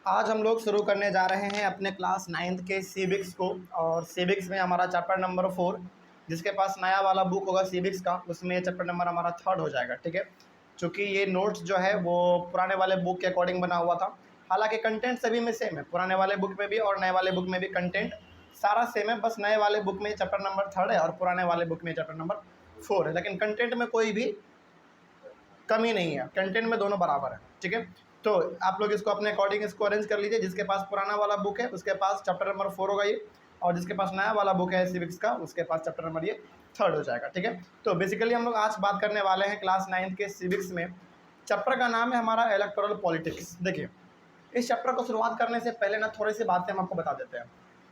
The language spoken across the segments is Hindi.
आज हम लोग शुरू करने जा रहे हैं अपने क्लास 9th के सिविक्स को। और सिविक्स में हमारा चैप्टर नंबर 4, जिसके पास नया वाला बुक होगा सिविक्स का, उसमें चैप्टर नंबर हमारा 3rd हो जाएगा। ठीक है, चूँकि ये नोट्स जो है वो पुराने वाले बुक के अकॉर्डिंग बना हुआ था। हालांकि कंटेंट सभी में सेम है, पुराने वाले बुक में भी और नए वाले बुक में भी कंटेंट सारा सेम है। बस नए वाले बुक में चैप्टर नंबर 3rd है और पुराने वाले बुक में चैप्टर नंबर 4 है, लेकिन कंटेंट में कोई भी कमी नहीं है, कंटेंट में दोनों बराबर है। ठीक है, तो आप लोग इसको अपने अकॉर्डिंग इसको अरेंज कर लीजिए। जिसके पास पुराना वाला बुक है उसके पास चैप्टर नंबर 4 होगा ये, और जिसके पास नया वाला बुक है सिविक्स का उसके पास चैप्टर नंबर ये 3rd हो जाएगा। ठीक है, तो बेसिकली हम लोग आज बात करने वाले हैं क्लास 9th के सिविक्स में। चैप्टर का नाम है हमारा इलेक्टोरल पॉलिटिक्स। देखिए, इस चैप्टर को शुरुआत करने से पहले ना थोड़ी सी बातें हम आपको बता देते हैं।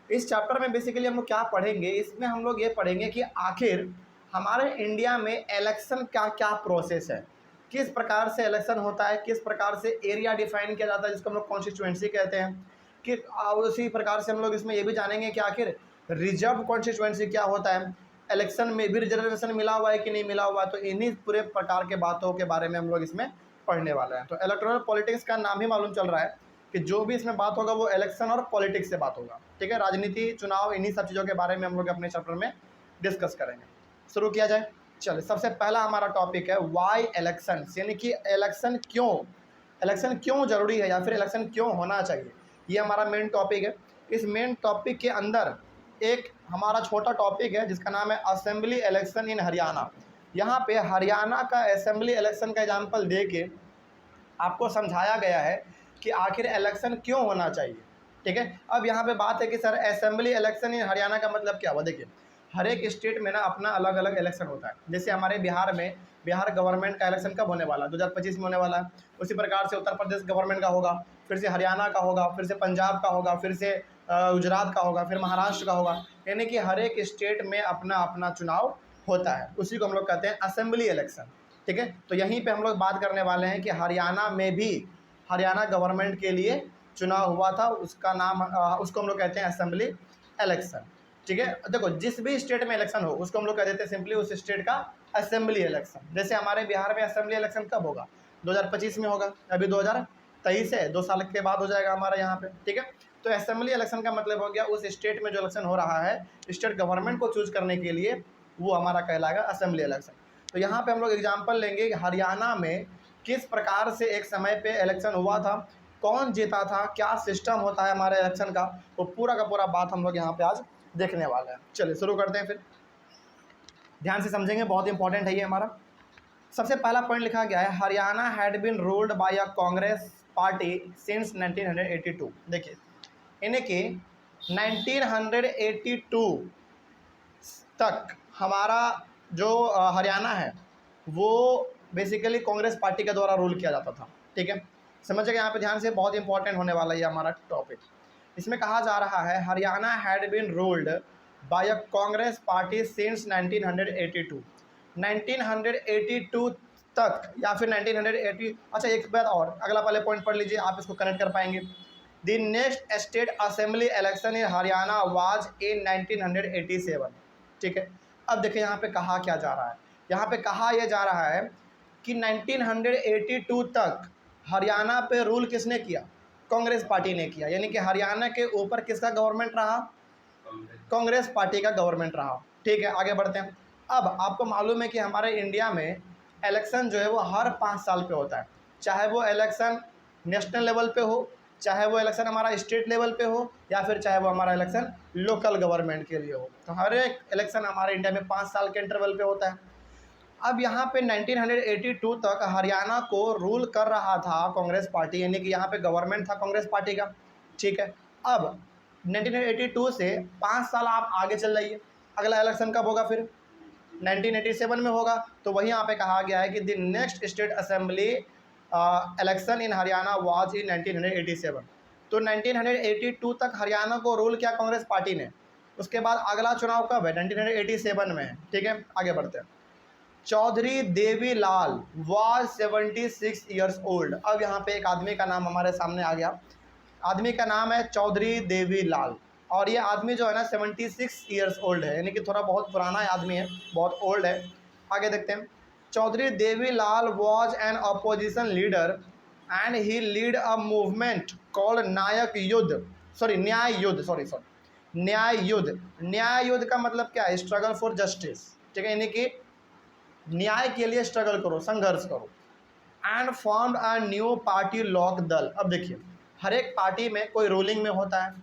इस चैप्टर में बेसिकली हम लोग क्या पढ़ेंगे, इसमें हम लोग ये पढ़ेंगे कि आखिर हमारे इंडिया में इलेक्शन का क्या प्रोसेस है, किस प्रकार से इलेक्शन होता है, किस प्रकार से एरिया डिफाइन किया जाता है जिसको हम लोग कॉन्स्टिट्यूएंसी कहते हैं। कि उसी प्रकार से हम लोग इसमें ये भी जानेंगे कि आखिर रिजर्व कॉन्स्टिट्यूएंसी क्या होता है, इलेक्शन में भी रिजर्वेशन मिला हुआ है कि नहीं मिला हुआ है। तो इन्हीं पूरे प्रकार के बातों के बारे में हम लोग इसमें पढ़ने वाले हैं। तो इलेक्टोरल पॉलिटिक्स का नाम ही मालूम चल रहा है कि जो भी इसमें बात होगा वो इलेक्शन और पॉलिटिक्स से बात होगा। ठीक है, राजनीति, चुनाव, इन्हीं सब चीज़ों के बारे में हम लोग अपने चैप्टर में डिस्कस करेंगे। शुरू किया जाए। चलिए, सबसे पहला हमारा टॉपिक है वाई इलेक्शन, यानी कि इलेक्शन क्यों जरूरी है या फिर इलेक्शन क्यों होना चाहिए। ये हमारा मेन टॉपिक है। इस मेन टॉपिक के अंदर एक हमारा छोटा टॉपिक है जिसका नाम है असेंबली इलेक्शन इन हरियाणा। यहाँ पे हरियाणा का असेंबली इलेक्शन का एग्जाम्पल दे के आपको समझाया गया है कि आखिर इलेक्शन क्यों होना चाहिए। ठीक है, अब यहाँ पे बात है कि sir assembly election in Haryana का मतलब क्या हुआ। देखिए, हर एक स्टेट में ना अपना अलग अलग इलेक्शन होता है। जैसे हमारे बिहार में बिहार गवर्नमेंट का इलेक्शन कब होने वाला है, 2025 में होने वाला है। उसी प्रकार से उत्तर प्रदेश गवर्नमेंट का होगा, फिर से हरियाणा का होगा, फिर से पंजाब का होगा, फिर से गुजरात का होगा, फिर महाराष्ट्र का होगा। यानी कि हर एक स्टेट में अपना अपना चुनाव होता है, उसी को हम लोग कहते हैं असेंबली इलेक्शन। ठीक है, तो यहीं पे हम लोग बात करने वाले हैं कि हरियाणा में भी हरियाणा गवर्नमेंट के लिए चुनाव हुआ था, उसका नाम उसको हम लोग कहते हैं असेंबली इलेक्शन। ठीक है, देखो जिस भी स्टेट में इलेक्शन हो उसको हम लोग कह देते हैं सिंपली उस स्टेट का असेंबली इलेक्शन। जैसे हमारे बिहार में असेंबली इलेक्शन कब होगा, 2025 में होगा, अभी 2023 है, 2 साल के बाद हो जाएगा हमारा यहाँ पे। ठीक है, तो असेंबली इलेक्शन का मतलब हो गया उस स्टेट में जो इलेक्शन हो रहा है स्टेट गवर्नमेंट को चूज करने के लिए, वो हमारा कहलाएगा असेंबली इलेक्शन। तो यहाँ पे हम लोग एग्जाम्पल लेंगे कि हरियाणा में किस प्रकार से एक समय पे इलेक्शन हुआ था, कौन जीता था, क्या सिस्टम होता है हमारे इलेक्शन का, वो पूरा का पूरा बात हम लोग यहाँ पे आज देखने वाले हैं। चलिए शुरू करते हैं, फिर ध्यान से समझेंगे, बहुत इंपॉर्टेंट है ये हमारा। सबसे पहला पॉइंट लिखा गया है Haryana had been ruled by a Congress party since 1982। देखिए, यानी कि 1982 तक हमारा जो हरियाणा है वो बेसिकली कांग्रेस पार्टी के द्वारा रूल किया जाता था। ठीक है, समझिएगा यहाँ पे ध्यान से, बहुत इंपॉर्टेंट होने वाला है हमारा टॉपिक। इसमें कहा जा रहा है Haryana had been ruled by a Congress party since 1982। 1982 तक या फिर 1980। अच्छा, एक बात और, अगला वाले पॉइंट पढ़ लीजिए, आप इसको कनेक्ट कर पाएंगे। The next state assembly election in Haryana was in 1987। ठीक है, अब देखिए यहाँ पे कहा क्या जा रहा है, यहाँ पे कहा यह जा रहा है कि 1982 तक हरियाणा पे रूल किसने किया, कांग्रेस पार्टी ने किया। यानी कि हरियाणा के ऊपर किसका गवर्नमेंट रहा, कांग्रेस पार्टी का गवर्नमेंट रहा। ठीक है, आगे बढ़ते हैं। अब आपको मालूम है कि हमारे इंडिया में इलेक्शन जो है वो हर 5 साल पे होता है, चाहे वो इलेक्शन नेशनल लेवल पे हो, चाहे वो इलेक्शन हमारा स्टेट लेवल पे हो, या फिर चाहे वो हमारा इलेक्शन लोकल गवर्नमेंट के लिए हो। तो हर एक इलेक्शन हमारे इंडिया में 5 साल के इंटरवल पे होता है। अब यहाँ पे 1982 तक हरियाणा को रूल कर रहा था कांग्रेस पार्टी, यानी कि यहाँ पे गवर्नमेंट था कांग्रेस पार्टी का। ठीक है, अब 1982 से 5 साल आप आगे चल जाइए, अगला इलेक्शन कब होगा, फिर 1987 में होगा। तो वही यहाँ पे कहा गया है कि the next state assembly election in Haryana was in 1987। तो 1982 तक हरियाणा को रूल किया कांग्रेस पार्टी ने। उसके बाद अगला चुनाव कब है, 1987 में है। ठीक है, आगे बढ़ते हैं। Chaudhary Devilal was 76 years old. अब यहाँ पे एक आदमी का नाम हमारे सामने आ गया, आदमी का नाम है चौधरी देवीलाल, और ये आदमी जो है ना 76 ईयर्स ओल्ड है, यानी कि थोड़ा बहुत पुराना आदमी है, बहुत ओल्ड है। आगे देखते हैं। Chaudhary Devilal was an opposition leader and he lead a movement called Nayak Yudh, sorry न्याय युद्ध, सॉरी न्याय युद्ध। न्याय युद्ध का मतलब क्या है? स्ट्रगल फॉर जस्टिस, ठीक है, यानी कि न्याय के लिए स्ट्रगल करो, संघर्ष करो। And form a new party लोक दल। अब देखिए, हर एक पार्टी में कोई रूलिंग में होता है,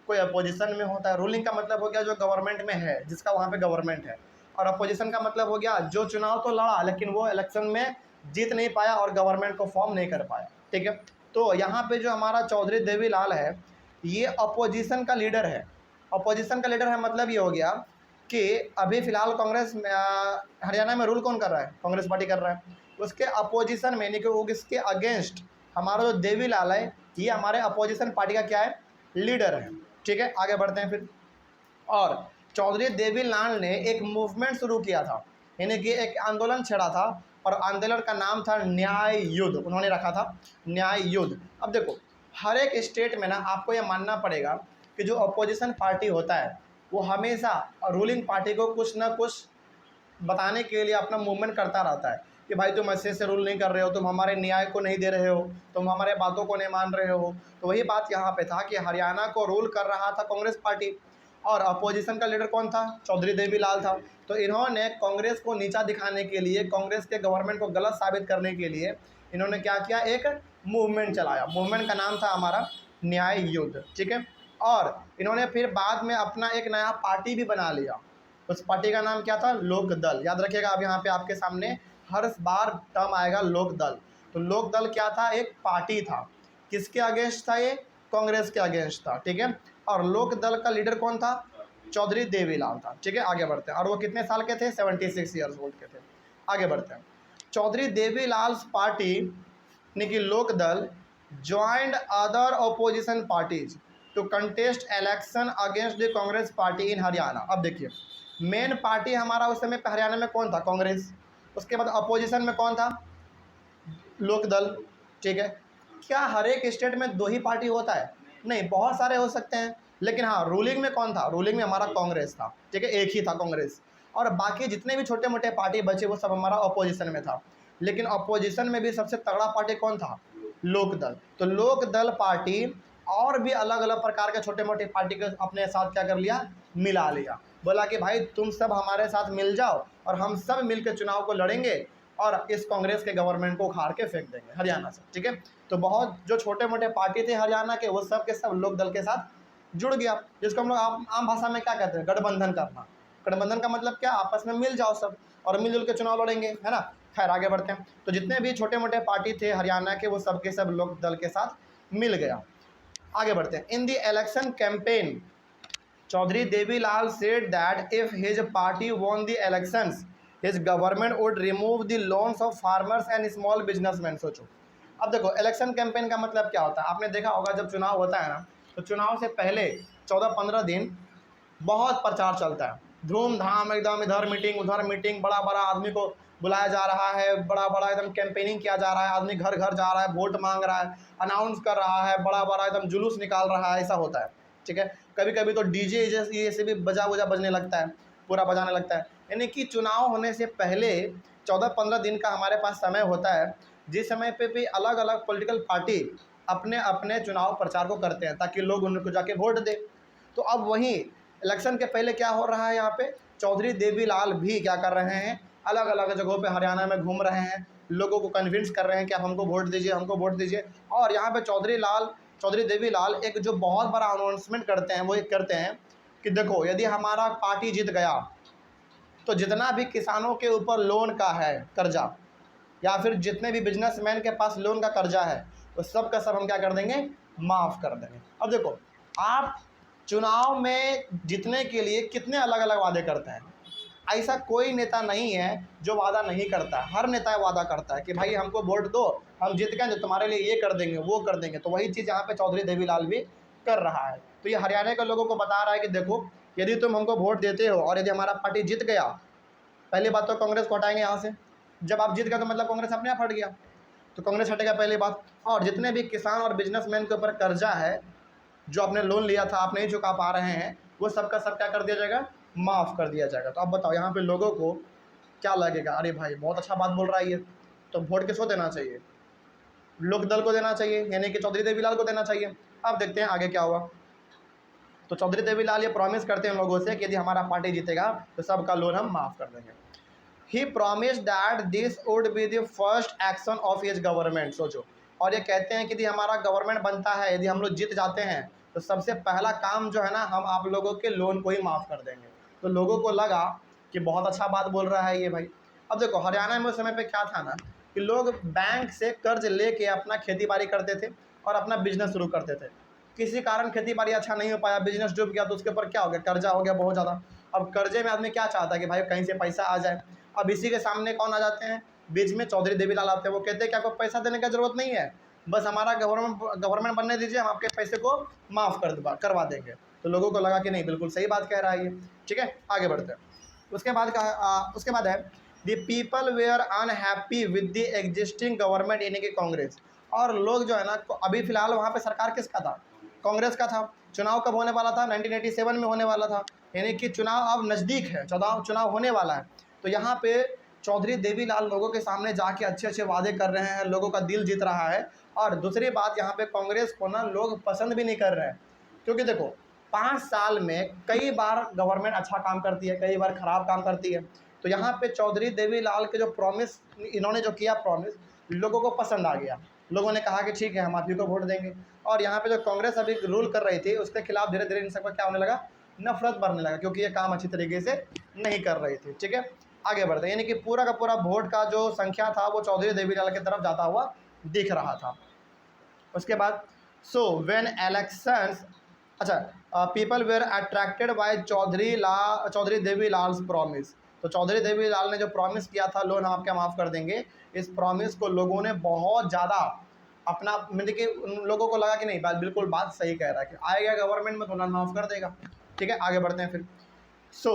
कोई अपोजिशन में होता है। रूलिंग का मतलब हो गया जो गवर्नमेंट में है, जिसका वहाँ पे गवर्नमेंट है, और अपोजिशन का मतलब हो गया जो चुनाव तो लड़ा लेकिन वो इलेक्शन में जीत नहीं पाया और गवर्नमेंट को फॉर्म नहीं कर पाया, ठीक है। तो यहाँ पे जो हमारा चौधरी देवीलाल है, ये अपोजिशन का लीडर है। अपोजिशन का लीडर है मतलब ये हो गया कि अभी फिलहाल कांग्रेस हरियाणा में रूल कौन कर रहा है? कांग्रेस पार्टी कर रहा है। उसके अपोजिशन में, यानी कि वो इसके अगेंस्ट हमारा जो देवीलाल है, ये हमारे अपोजिशन पार्टी का क्या है? लीडर है, ठीक है। आगे बढ़ते हैं फिर। और चौधरी देवीलाल ने एक मूवमेंट शुरू किया था, यानी कि एक आंदोलन छेड़ा था, और आंदोलन का नाम था न्याय युद्ध, उन्होंने रखा था न्याय युद्ध। अब देखो, हर एक स्टेट में ना आपको ये मानना पड़ेगा कि जो अपोजिशन पार्टी होता है वो हमेशा रूलिंग पार्टी को कुछ ना कुछ बताने के लिए अपना मूवमेंट करता रहता है कि भाई तुम अच्छे से रूल नहीं कर रहे हो, तुम हमारे न्याय को नहीं दे रहे हो, तुम हमारे बातों को नहीं मान रहे हो। तो वही बात यहाँ पे था कि हरियाणा को रूल कर रहा था कांग्रेस पार्टी, और अपोजिशन का लीडर कौन था? चौधरी देवीलाल था। तो इन्होंने कांग्रेस को नीचा दिखाने के लिए, कांग्रेस के गवर्नमेंट को गलत साबित करने के लिए इन्होंने क्या किया? एक मूवमेंट चलाया। मूवमेंट का नाम था हमारा न्याय युद्ध, ठीक है। और इन्होंने फिर बाद में अपना एक नया पार्टी भी बना लिया। उस पार्टी का नाम क्या था? लोक दल। याद रखिएगा, अब यहाँ पे आपके सामने हर बार टर्म आएगा लोक दल। तो लोक दल क्या था? एक पार्टी था। किसके अगेंस्ट था ये? कांग्रेस के अगेंस्ट था, ठीक है। और लोक दल का लीडर कौन था? चौधरी देवीलाल था, ठीक है। आगे बढ़ते हैं। और वो कितने साल के थे? 76 ईयर्स ओल्ड के थे। आगे बढ़ते हैं। चौधरी देवीलाल पार्टी यानी कि Lok Dal joined other opposition parties to contest election against the Congress party in Haryana. अब देखिए, मेन पार्टी हमारा उस समय पे हरियाणा में कौन था? कांग्रेस। उसके बाद अपोजिशन में कौन था? लोक दल, ठीक है। क्या हर एक स्टेट में दो ही पार्टी होता है? नहीं, बहुत सारे हो सकते हैं, लेकिन हाँ, रूलिंग में कौन था? रूलिंग में हमारा कांग्रेस था, ठीक है, एक ही था कांग्रेस। और बाकी जितने भी छोटे मोटे पार्टी बचे वो सब हमारा अपोजिशन में था। लेकिन अपोजिशन में भी सबसे तगड़ा पार्टी कौन था? लोक दल। तो लोक दल पार्टी और भी अलग अलग प्रकार के छोटे मोटे पार्टी को अपने साथ क्या कर लिया? मिला लिया। बोला कि भाई तुम सब हमारे साथ मिल जाओ और हम सब मिलकर चुनाव को लड़ेंगे और इस कांग्रेस के गवर्नमेंट को उखाड़ के फेंक देंगे हरियाणा से, ठीक है। तो बहुत जो छोटे मोटे पार्टी थे हरियाणा के, वो सब के सब लोक दल के साथ जुड़ गया, जिसको हम लोग आम भाषा में क्या कहते हैं? गठबंधन करना। गठबंधन का मतलब क्या? आपस में मिल जाओ सब और मिलजुल के चुनाव लड़ेंगे, है ना। खैर, आगे बढ़ते हैं। तो जितने भी छोटे मोटे पार्टी थे हरियाणा के, वो सब के सब लोक दल के साथ मिल गया। आगे बढ़ते हैं। In the election campaign Chaudhary Devi Lal said that if his party won the elections, his government would remove the loans of farmers and small businessmen। सोचो, अब देखो, इलेक्शन कैंपेन का मतलब क्या होता है? आपने देखा होगा जब चुनाव होता है ना, तो चुनाव से पहले 14-15 दिन बहुत प्रचार चलता है, धूमधाम एकदम, इधर मीटिंग उधर मीटिंग, बड़ा बड़ा आदमी को बुलाया जा रहा है, बड़ा बड़ा एकदम कैंपेनिंग किया जा रहा है, आदमी घर घर जा रहा है, वोट मांग रहा है, अनाउंस कर रहा है, बड़ा बड़ा एकदम जुलूस निकाल रहा है, ऐसा होता है, ठीक है। कभी कभी तो डीजे ये से भी बजा बजने लगता है, पूरा बजाने लगता है। यानी कि चुनाव होने से पहले 14-15 दिन का हमारे पास समय होता है, जिस समय पे भी अलग अलग पॉलिटिकल पार्टी अपने अपने चुनाव प्रचार को करते हैं ताकि लोग उनको जाके वोट दें। तो अब वहीं इलेक्शन के पहले क्या हो रहा है? यहाँ पे चौधरी देवीलाल भी क्या कर रहे हैं? अलग अलग जगहों पे हरियाणा में घूम रहे हैं, लोगों को कन्विंस कर रहे हैं कि आप हमको वोट दीजिए, हमको वोट दीजिए। और यहाँ पे चौधरी देवीलाल एक जो बहुत बड़ा अनाउंसमेंट करते हैं, वो एक करते हैं कि देखो, यदि हमारा पार्टी जीत गया तो जितना भी किसानों के ऊपर लोन का है कर्जा, या फिर जितने भी बिजनेसमैन के पास लोन का कर्जा है, वो सब का सब हम क्या कर देंगे? माफ़ कर देंगे। अब देखो, आप चुनाव में जीतने के लिए कितने अलग अलग वादे करते हैं। ऐसा कोई नेता नहीं है जो वादा नहीं करता। हर नेता वादा करता है कि भाई हमको वोट दो, हम जीत गए तो तुम्हारे लिए ये कर देंगे, वो कर देंगे। तो वही चीज़ यहाँ पे चौधरी देवीलाल भी कर रहा है। तो ये हरियाणा के लोगों को बता रहा है कि देखो, यदि तुम हमको वोट देते हो और यदि हमारा पार्टी जीत गया, पहली बात तो कांग्रेस को हटाएंगे यहाँ से। जब आप जीत गए तो मतलब कांग्रेस अपने आप हट गया, तो कांग्रेस हटेगा, पहली बात। और जितने भी किसान और बिजनेसमैन के ऊपर कर्जा है, जो आपने लोन लिया था आप नहीं चुका पा रहे हैं, वो सबका सब क्या कर दिया जाएगा? माफ़ कर दिया जाएगा। तो अब बताओ, यहाँ पे लोगों को क्या लगेगा? अरे भाई बहुत अच्छा बात बोल रहा है ये, तो वोट किसको देना चाहिए? लोक दल को देना चाहिए, यानी कि चौधरी देवीलाल को देना चाहिए। अब देखते हैं आगे क्या हुआ। तो चौधरी देवीलाल ये प्रॉमिस करते हैं लोगों से कि यदि हमारा पार्टी जीतेगा तो सबका लोन हम माफ़ कर देंगे। He promise that this would be the first action of his government. सोचो, और ये कहते हैं कि यदि हमारा गवर्नमेंट बनता है, यदि हम लोग जीत जाते हैं, तो सबसे पहला काम जो है ना, हम आप लोगों के लोन को ही माफ़ कर देंगे। तो लोगों को लगा कि बहुत अच्छा बात बोल रहा है ये भाई। अब देखो हरियाणा में उस समय पे क्या था ना, कि लोग बैंक से कर्ज लेके अपना खेती बाड़ी करते थे और अपना बिजनेस शुरू करते थे। किसी कारण खेती बाड़ी अच्छा नहीं हो पाया, बिजनेस डूब गया, तो उसके ऊपर क्या हो गया, कर्जा हो गया बहुत ज़्यादा। अब कर्जे में आदमी क्या चाहता है कि भाई कहीं से पैसा आ जाए। अब इसी के सामने कौन आ जाते हैं, बीच में चौधरी देवीलाल आते हैं। वो कहते हैं कि आपको पैसा देने की ज़रूरत नहीं है, बस हमारा गवर्नमेंट बनने दीजिए, हम आपके पैसे को माफ़ करवा देंगे। तो लोगों को लगा कि नहीं, बिल्कुल सही बात कह रहा है ये। ठीक है, आगे बढ़ते हैं। उसके बाद है the people were unhappy with the existing government, यानी कि कांग्रेस। और लोग जो है ना, अभी फिलहाल वहाँ पे सरकार किसका था, कांग्रेस का था। चुनाव कब होने वाला था, 1987 में होने वाला था, यानी कि चुनाव अब नज़दीक है, चुनाव होने वाला है। तो यहाँ पे चौधरी देवीलाल लोगों के सामने जाके अच्छे अच्छे वादे कर रहे हैं, लोगों का दिल जीत रहा है। और दूसरी बात, यहाँ पे कांग्रेस को ना लोग पसंद भी नहीं कर रहे हैं, क्योंकि देखो 5 साल में कई बार गवर्नमेंट अच्छा काम करती है, कई बार ख़राब काम करती है। तो यहाँ पे चौधरी देवीलाल के जो प्रॉमिस, इन्होंने जो किया प्रॉमिस, लोगों को पसंद आ गया। लोगों ने कहा कि ठीक है, हम आप ही को वोट देंगे। और यहाँ पे जो कांग्रेस अभी रूल कर रही थी, उसके खिलाफ धीरे धीरे इन सबका क्या होने लगा, नफरत बढ़ने लगा, क्योंकि ये काम अच्छी तरीके से नहीं कर रही थी। ठीक है, आगे बढ़ते हैं। यानी कि पूरा का पूरा वोट का जो संख्या था वो चौधरी देवीलाल की तरफ जाता हुआ दिख रहा था। उसके बाद व्हेन इलेक्शंस, अच्छा, people were attracted by Chaudhary Devilal's promise. तो चौधरी देवीलाल ने जो प्रॉमिस किया था, लोन हम आपके माफ़ कर देंगे, इस प्रॉमिस को लोगों ने बहुत ज़्यादा अपना, मतलब कि उन लोगों को लगा कि नहीं, बिल्कुल बात सही कह रहा है कि आएगा गवर्नमेंट में तो लोन माफ़ कर देगा। ठीक है, आगे बढ़ते हैं फिर।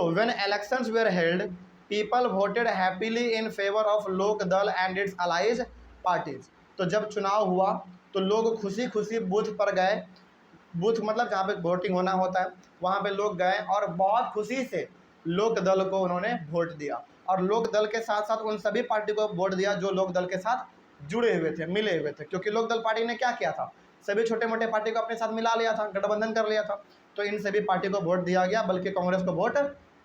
When elections where held, people voted happily in favour of Lok दल एंड इट्स अलाइज पार्टीज। तो जब चुनाव हुआ तो लोग खुशी खुशी बूथ पर गए, बूथ मतलब जहाँ पे वोटिंग होना होता है, वहाँ पे लोग गए और बहुत खुशी से लोक दल को उन्होंने वोट दिया। और लोक दल के साथ साथ उन सभी पार्टी को वोट दिया जो लोक दल के साथ जुड़े हुए थे, मिले हुए थे, क्योंकि लोक दल पार्टी ने क्या किया था, सभी छोटे मोटे पार्टी को अपने साथ मिला लिया था, गठबंधन कर लिया था। तो इन सभी पार्टी को वोट दिया गया, बल्कि कांग्रेस को वोट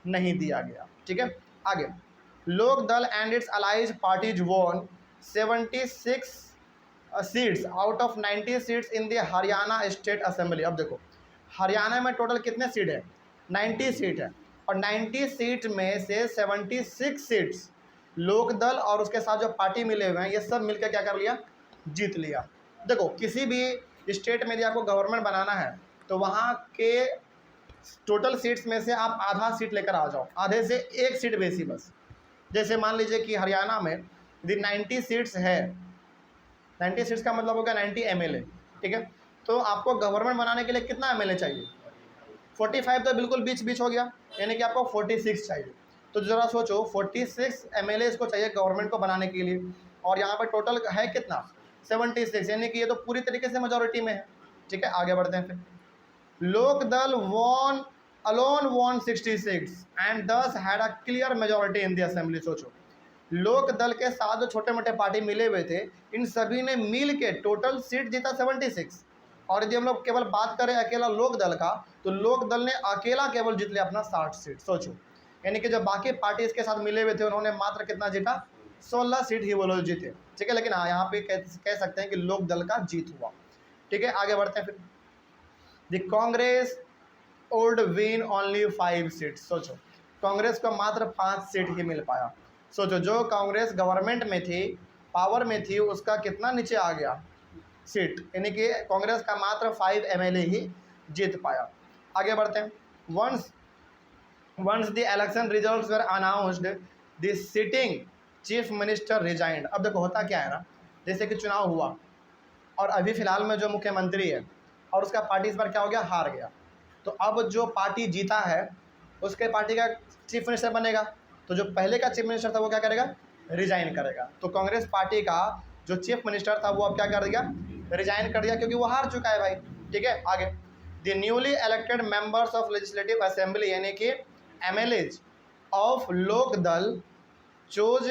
नहीं दिया गया। ठीक है, आगे। लोक दल एंड इट्स अलाइज पार्टीज वोन 76 seats out of 90 seats in the Haryana state assembly. अब देखो हरियाणा में टोटल कितने सीट है, 90 सीट है, और 90 सीट में से 76 सीट्स लोक दल और उसके साथ जो पार्टी मिले हुए हैं, ये सब मिलकर क्या कर लिया, जीत लिया। देखो किसी भी स्टेट में यदि आपको गवर्नमेंट बनाना है, तो वहाँ के टोटल सीट्स में से आप आधा सीट लेकर आ जाओ, आधे से एक सीट बेसी बस। जैसे मान लीजिए कि हरियाणा में यदि 90 सीट्स है, 90 सीट्स का मतलब होगा 90 एमएलए। ठीक है, तो आपको गवर्नमेंट बनाने के लिए कितना एमएलए चाहिए, 45 तो बिल्कुल बीच बीच हो गया, यानी कि आपको 46 चाहिए। तो ज़रा सोचो 46 एमएलए इसको चाहिए गवर्नमेंट को बनाने के लिए, और यहाँ पर टोटल है कितना, 76, यानी कि ये तो पूरी तरीके से मेजोरिटी में है। ठीक है, आगे बढ़ते हैं फिर। लोक दल वॉन 66 एंड दस had a clear majority in the assembly. सोचो लोक दल के साथ जो छोटे मोटे पार्टी मिले हुए थे, इन सभी ने मिल के टोटल सीट जीता 76। और यदि हम लोग केवल बात करें अकेला लोक दल का, तो लोक दल ने अकेला केवल जीत लिया अपना 60 सीट। सोचो, यानी कि जो बाकी पार्टी के साथ मिले हुए थे, उन्होंने मात्र कितना जीता, 16 सीट ही वो लोग जीते। ठीक है, लेकिन हाँ यहाँ पे कह सकते हैं कि लोक दल का जीत हुआ। ठीक है, आगे बढ़ते हैं फिर। The Congress would win only 5 seats. सोचो कांग्रेस को मात्र 5 सीट ही मिल पाया। सोचो जो कांग्रेस गवर्नमेंट में थी, पावर में थी, उसका कितना नीचे आ गया सीट, यानी कि कांग्रेस का मात्र 5 एमएलए ही जीत पाया। आगे बढ़ते हैं। Once the election results were announced, the sitting chief minister resigned. अब देखो होता क्या है ना, जैसे कि चुनाव हुआ और अभी फिलहाल में जो मुख्यमंत्री है और उसका पार्टी इस बार क्या हो गया, हार गया। तो अब जो पार्टी जीता है उसके पार्टी का चीफ मिनिस्टर बनेगा, तो जो पहले का चीफ मिनिस्टर था वो क्या करेगा, रिजाइन करेगा। तो कांग्रेस पार्टी का जो चीफ मिनिस्टर था वो अब क्या कर दिया, रिजाइन कर दिया, क्योंकि वो हार चुका है भाई। ठीक है, आगे। The newly elected members of legislative assembly, यानी कि MLAs of Lok Dal chose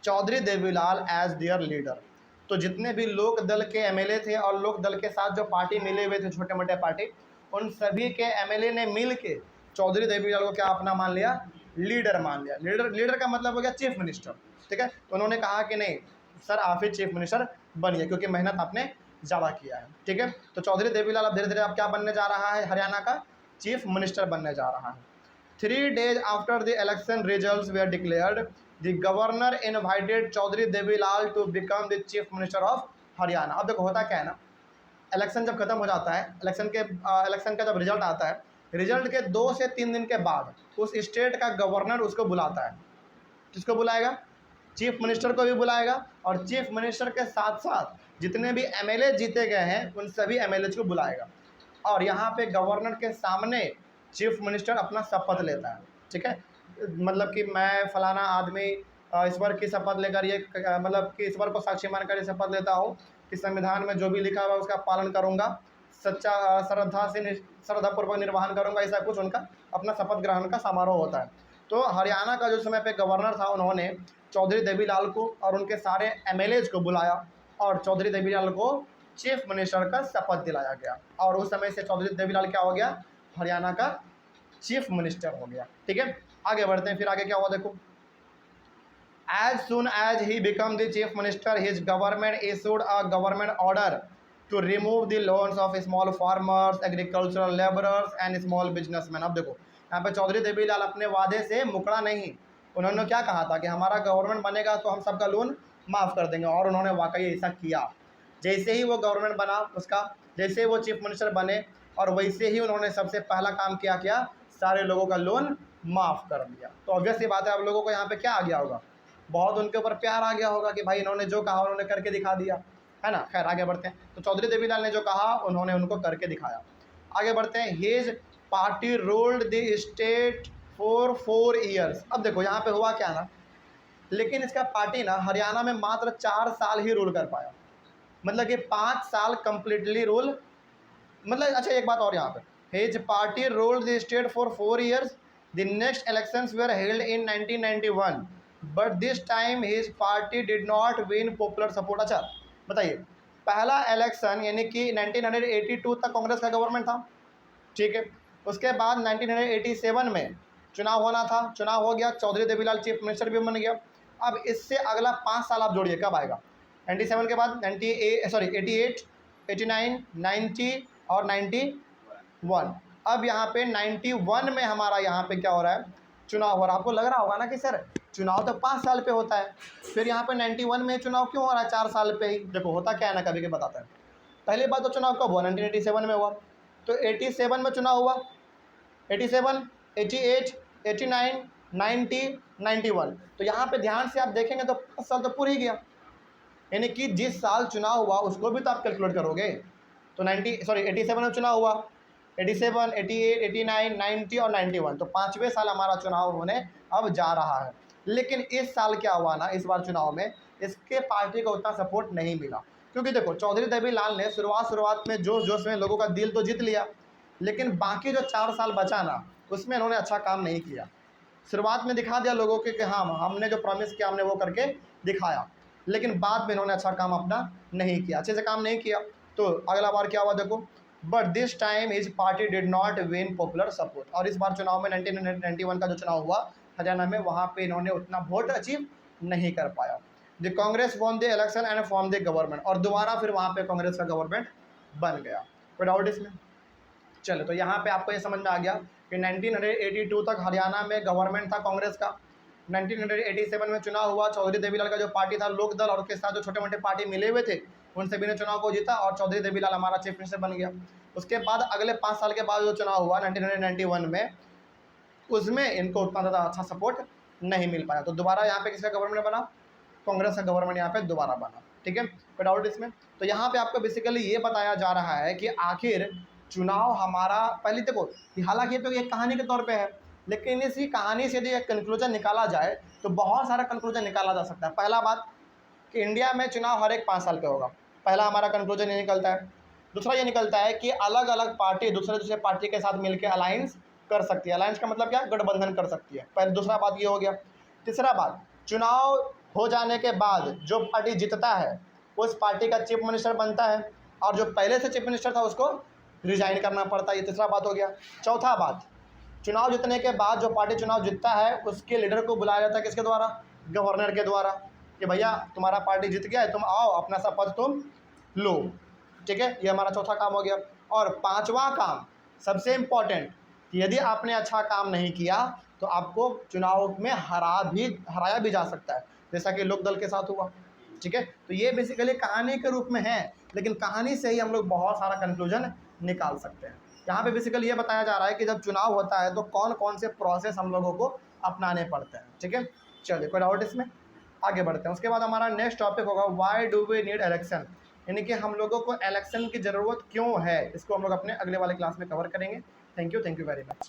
Chaudhary Devi Lal as their leader. तो जितने भी लोक दल के एमएलए थे और लोक दल के साथ जो पार्टी मिले हुए थे, छोटे मोटे पार्टी, उन सभी के एमएलए ने मिल के चौधरी देवीलाल को क्या अपना मान लिया, लीडर मान लिया। लीडर का मतलब हो गया चीफ मिनिस्टर, ठीक है। तो उन्होंने कहा कि नहीं सर आप ही चीफ मिनिस्टर बनिए, क्योंकि मेहनत आपने ज़्यादा किया है, ठीक है। तो चौधरी देवीलाल अब धीरे धीरे अब क्या बनने जा रहा है, हरियाणा का चीफ मिनिस्टर बनने जा रहा है। 3 days after the election results were declared, the governor invited Chaudhary Devilal to become the chief minister of Haryana. अब देखो होता क्या है ना, इलेक्शन जब खत्म हो जाता है, इलेक्शन का जब रिजल्ट आता है, रिजल्ट के 2 से 3 दिन के बाद उस स्टेट का गवर्नर उसको बुलाता है। किसको बुलाएगा, चीफ मिनिस्टर को भी बुलाएगा, और चीफ मिनिस्टर के साथ साथ जितने भी एमएलए जीते गए हैं उन सभी एमएलए को बुलाएगा। और यहाँ पे गवर्नर के सामने चीफ मिनिस्टर अपना शपथ लेता है, ठीक है। मतलब कि मैं फलाना आदमी ईश्वर की शपथ लेकर ये मतलब कि ईश्वर को साक्षी मानकर ये शपथ लेता हूँ कि संविधान में जो भी लिखा हुआ है उसका पालन करूँगा, सच्चा श्रद्धापूर्वक निर्वहन करूँगा, ऐसा कुछ उनका अपना शपथ ग्रहण का समारोह होता है। तो हरियाणा का जो समय पे गवर्नर था, उन्होंने चौधरी देवीलाल को और उनके सारे एमएलएज को बुलाया और चौधरी देवीलाल को चीफ मिनिस्टर का शपथ दिलाया गया, और उस समय से चौधरी देवीलाल क्या हो गया, हरियाणा का चीफ मिनिस्टर हो गया, ठीक है। आगे बढ़ते हैं, फिर आगे क्या हुआ देखो। As soon as he became the chief minister, his government issued a government order to remove the loans of small farmers, agricultural laborers and small businessmen। अब देखो यहाँ पे चौधरी देवीलाल अपने वादे से मुकरा नहीं। उन्होंने क्या कहा था कि हमारा गवर्नमेंट बनेगा तो हम सबका लोन माफ़ कर देंगे, और उन्होंने वाकई ऐसा किया। जैसे ही वो गवर्नमेंट बना उसका, जैसे ही वो चीफ मिनिस्टर बने, और वैसे ही उन्होंने सबसे पहला काम किया, सारे लोगों का लोन माफ़ कर दिया। तो ऑब्वियस सी बात है, अब लोगों को यहाँ पे क्या आ गया होगा, बहुत उनके ऊपर प्यार आ गया होगा कि भाई इन्होंने जो कहा उन्होंने करके दिखा दिया, है ना। खैर आगे बढ़ते हैं। तो चौधरी देवीलाल ने जो कहा उन्होंने उनको करके दिखाया। आगे बढ़ते हैं। His party ruled the state for 4 years। अब देखो यहाँ पे हुआ क्या ना, लेकिन इसका पार्टी ना हरियाणा में मात्र 4 साल ही रूल कर पाया, मतलब कि 5 साल कंप्लीटली रूल, मतलब अच्छा एक बात और यहाँ पे, his party ruled the state for 4 years। The next elections were held in 1991, but this time his party did not win popular support. अच्छा बताइए, पहला इलेक्शन यानी कि 1982 तक कांग्रेस का गवर्नमेंट था, ठीक है। उसके बाद 1987 में चुनाव होना था, चुनाव हो गया, चौधरी देवीलाल चीफ मिनिस्टर भी बन गया। अब इससे अगला 5 साल आप जोड़िए, कब आएगा, 97 के बाद 88, 89, 90 और 91। अब यहाँ पे 91 में हमारा यहाँ पे क्या हो रहा है, चुनाव हो रहा है। आपको लग रहा होगा ना कि सर चुनाव तो 5 साल पे होता है, फिर यहाँ पे 91 में चुनाव क्यों हो रहा है 4 साल पे ही। देखो होता क्या है ना, कभी के बताता है। पहली बात तो चुनाव कब हुआ, 1987 में हुआ, तो 87 में चुनाव हुआ, 87, 88, 89, 90, 91। तो यहाँ पे ध्यान से आप देखेंगे तो 5 साल तो पूरी ही गया, यानी कि जिस साल चुनाव हुआ उसको भी तो आप कैलकुलेट करोगे। तो 87 में चुनाव हुआ, 87, 88, 89, 90 और 91, तो 5वें साल हमारा चुनाव होने अब जा रहा है। लेकिन इस साल क्या हुआ ना, इस बार चुनाव में इसके पार्टी को उतना सपोर्ट नहीं मिला, क्योंकि देखो चौधरी देवीलाल ने शुरुआत में जोश में लोगों का दिल तो जीत लिया, लेकिन बाकी जो 4 साल बचा ना उसमें इन्होंने अच्छा काम नहीं किया। शुरुआत में दिखा दिया लोगों के कि हाँ हमने जो प्रॉमिस किया हमने वो करके दिखाया, लेकिन बाद में इन्होंने अच्छा काम अपना नहीं किया, अच्छे से काम नहीं किया। तो अगला बार क्या हुआ देखो, but this time his party did not win popular support. और इस बार चुनाव में 1991 का जो चुनाव हुआ हरियाणा में, वहाँ पे इन्होंने उतना वोट अचीव नहीं कर पाया। The Congress won the election and form the government, और दोबारा फिर वहाँ पे कांग्रेस का गवर्नमेंट बन गया। कोई डाउट इसमें? चलो तो यहाँ पे आपको ये समझ में आ गया कि 1982 तक हरियाणा में गवर्नमेंट था कांग्रेस का। 1987 में चुनाव हुआ, चौधरी देवीलाल का जो पार्टी था लोक दल और उसके साथ जो छोटे मोटे पार्टी मिले हुए थे उन सभी ने चुनाव को जीता और चौधरी देवीलाल हमारा चीफ मिनिस्टर बन गया। उसके बाद अगले 5 साल के बाद जो चुनाव हुआ 1991 में, उसमें इनको उतना ज़्यादा अच्छा सपोर्ट नहीं मिल पाया, तो दोबारा यहाँ पे किसका गवर्नमेंट बना, कांग्रेस का गवर्नमेंट यहाँ पे दोबारा बना, ठीक है। कोई डाउट इसमें? तो यहाँ पे आपको बेसिकली ये बताया जा रहा है कि आखिर चुनाव हमारा, पहले देखो हालांकि तो एक कहानी के तौर पे है, लेकिन इसी कहानी से यदि एक कंक्लूजन निकाला जाए तो बहुत सारा कंक्लूजन निकाला जा सकता है। पहला बात कि इंडिया में चुनाव हर एक 5 साल पे होगा, पहला हमारा कंक्लूजन ये निकलता है। दूसरा ये निकलता है कि अलग अलग पार्टी दूसरे पार्टी के साथ मिलकर अलायंस कर सकती है। अलायंस का मतलब क्या, गठबंधन कर सकती है। पहले दूसरा बात ये हो गया। तीसरा बात, चुनाव हो जाने के बाद जो पार्टी जीतता है उस पार्टी का चीफ मिनिस्टर बनता है, और जो पहले से चीफ मिनिस्टर था उसको रिजाइन करना पड़ता है। ये तीसरा बात हो गया। चौथा बात, चुनाव जीतने के बाद जो पार्टी चुनाव जीतता है उसके लीडर को बुलाया जाता है किसके द्वारा? गवर्नर के द्वारा, कि भैया तुम्हारा पार्टी जीत गया है, तुम आओ अपना सा पद तुम लो। ठीक है, ये हमारा चौथा काम हो गया। और पांचवा काम सबसे इम्पोर्टेंट, कि यदि आपने अच्छा काम नहीं किया तो आपको चुनाव में हराया भी जा सकता है, जैसा कि लोकदल के साथ हुआ। ठीक है, तो ये बेसिकली कहानी के रूप में है, लेकिन कहानी से ही हम लोग बहुत सारा कंक्लूजन निकाल सकते हैं। यहाँ पे बेसिकली ये बताया जा रहा है कि जब चुनाव होता है तो कौन कौन से प्रोसेस हम लोगों को अपनाने पड़ते हैं। ठीक है, चलिए कोई डाउट इसमें? आगे बढ़ते हैं। उसके बाद हमारा नेक्स्ट टॉपिक होगा why do we need election, यानी कि हम लोगों को इलेक्शन की ज़रूरत क्यों है। इसको हम लोग अपने अगले वाले क्लास में कवर करेंगे। Thank you very much.